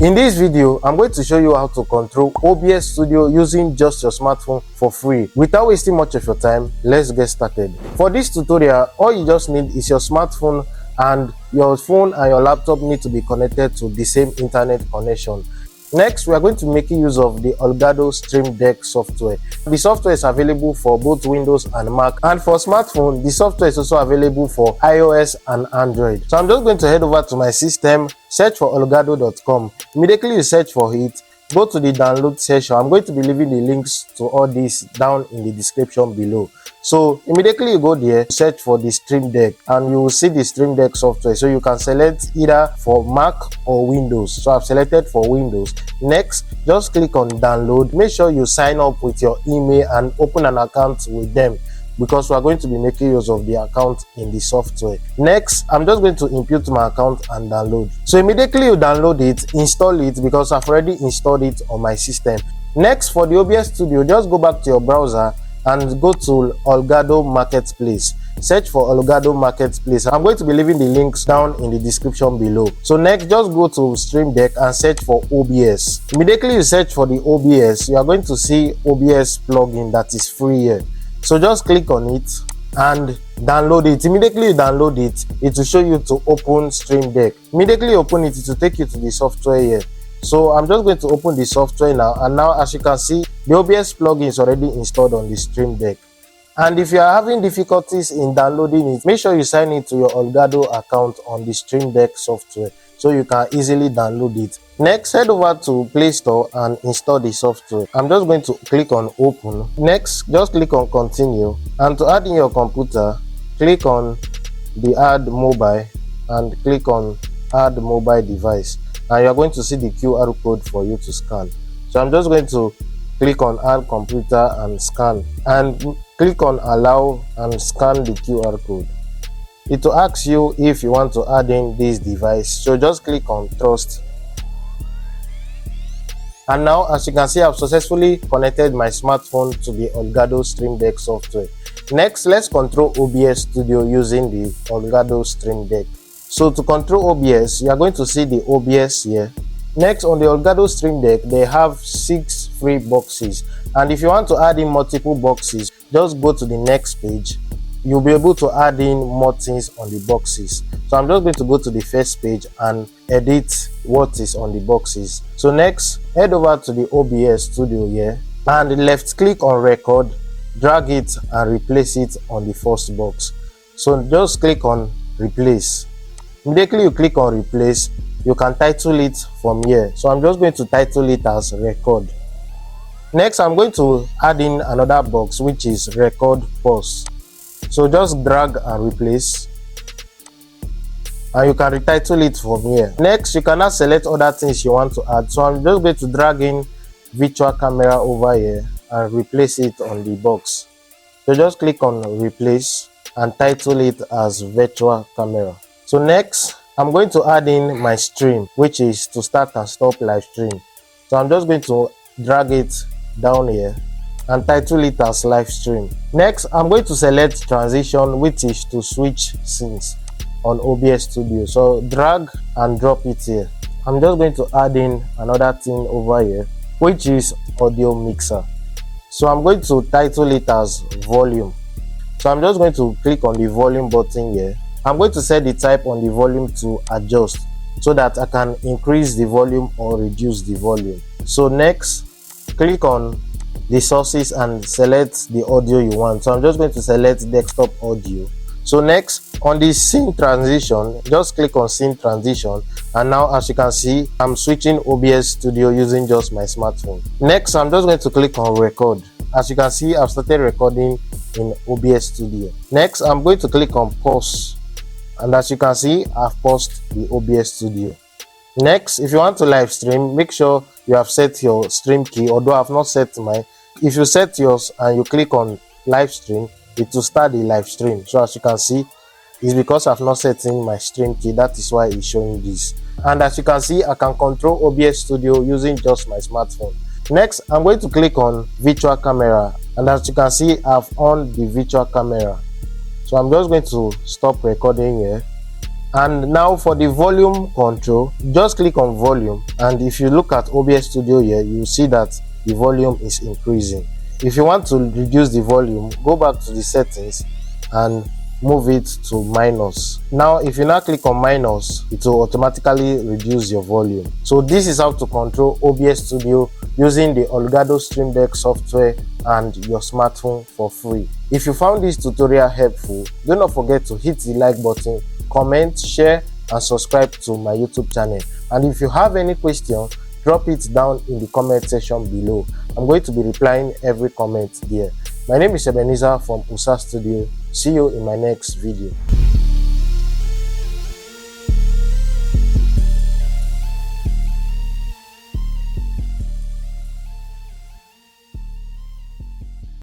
In this video, I'm going to show you how to control OBS Studio using just your smartphone for free. Without wasting much of your time, let's get started. For this tutorial, all you just need is your smartphone, and your phone and your laptop need to be connected to the same internet connection. Next, we are going to make use of the Elgato Stream Deck software. The software is available for both Windows and Mac, and for smartphone, the software is also available for iOS and Android. So I'm just going to head over to my system, search for elgato.com. Immediately you search for it, go to the download section. I'm going to be leaving the links to all this down in the description below. So immediately you go there, search for the Stream Deck, and you will see the Stream Deck software. So you can select either for Mac or Windows. So I've selected for Windows. Next, just click on download. Make sure you sign up with your email and open an account with them, because we are going to be making use of the account in the software. Next, I'm just going to impute my account and download. So immediately you download it, install it, because I've already installed it on my system. Next, for the OBS Studio, just go back to your browser and go to Elgato Marketplace. Search for Elgato Marketplace. I'm going to be leaving the links down in the description below. So next, just go to Stream Deck and search for OBS. Immediately you search for the OBS, you are going to see OBS Plugin that is free here. So just click on it and download it. Immediately you download it, it will show you to open Stream Deck. Immediately you open it, it will take you to the software here. So I'm just going to open the software now, and now as you can see, the OBS plugin is already installed on the Stream Deck. And if you are having difficulties in downloading it, make sure you sign into your Elgato account on the Stream Deck software so you can easily download it. Next, head over to Play Store and install the software. I'm just going to click on open. Next, just click on continue, and to add in your computer, click on the add mobile and click on add mobile device, and you're going to see the QR code for you to scan. So I'm just going to click on add computer and scan, and click on allow and scan the QR code. It will ask you if you want to add in this device, so just click on trust. And now, as you can see, I've successfully connected my smartphone to the Elgato Stream Deck software. Next, let's control OBS Studio using the Elgato Stream Deck. So to control OBS, you are going to see the OBS here. Next, on the Elgato Stream Deck, they have 6 free boxes, and if you want to add in multiple boxes, just go to the next page. You'll be able to add in more things on the boxes. So I'm just going to go to the first page and edit what is on the boxes. So next, head over to the OBS Studio here and left click on record, drag it and replace it on the first box. So just click on replace. Immediately you click on replace, you can title it from here. So I'm just going to title it as record. Next, I'm going to add in another box, which is record pause. So just drag and replace, and you can retitle it from here. Next, you can now select other things you want to add. So I'm just going to drag in virtual camera over here and replace it on the box. So just click on replace and title it as virtual camera. So next, I'm going to add in my stream, which is to start and stop live stream. So I'm just going to drag it down here and title it as live stream. Next, I'm going to select transition, which is to switch scenes on OBS Studio. So drag and drop it here. I'm just going to add in another thing over here, which is audio mixer. So I'm going to title it as volume. So I'm just going to click on the volume button here. I'm going to set the type on the volume to adjust so that I can increase the volume or reduce the volume. So next, click on the sources and select the audio you want. So I'm just going to select desktop audio. So next, on the scene transition, just click on scene transition, and now as you can see, I'm switching OBS Studio using just my smartphone. Next, I'm just going to click on record. As you can see, I've started recording in OBS Studio. Next, I'm going to click on pause, and as you can see, I've paused the OBS Studio. Next, if you want to live stream, make sure you have set your stream key, although I've not set mine. If you set yours and you click on live stream, it will start the live stream. So as you can see, it's because I've not set in my stream key, that is why it's showing this. And as you can see, I can control OBS Studio using just my smartphone. Next, I'm going to click on virtual camera, and as you can see, I've on the virtual camera. So I'm just going to stop recording here And now for the volume control, just click on volume, and if you look at OBS Studio here, you will see that the volume is increasing. If you want to reduce the volume, go back to the settings and move it to minus. Now if you now click on minus, it will automatically reduce your volume. So this is how to control OBS Studio using the Elgato Stream Deck software and your smartphone for free. If you found this tutorial helpful, do not forget to hit the like button, comment, share and subscribe to my YouTube channel. And if you have any question, drop it down in the comment section below. I'm going to be replying every comment there. My name is Ebenezer from OBS Studio. See you in my next video.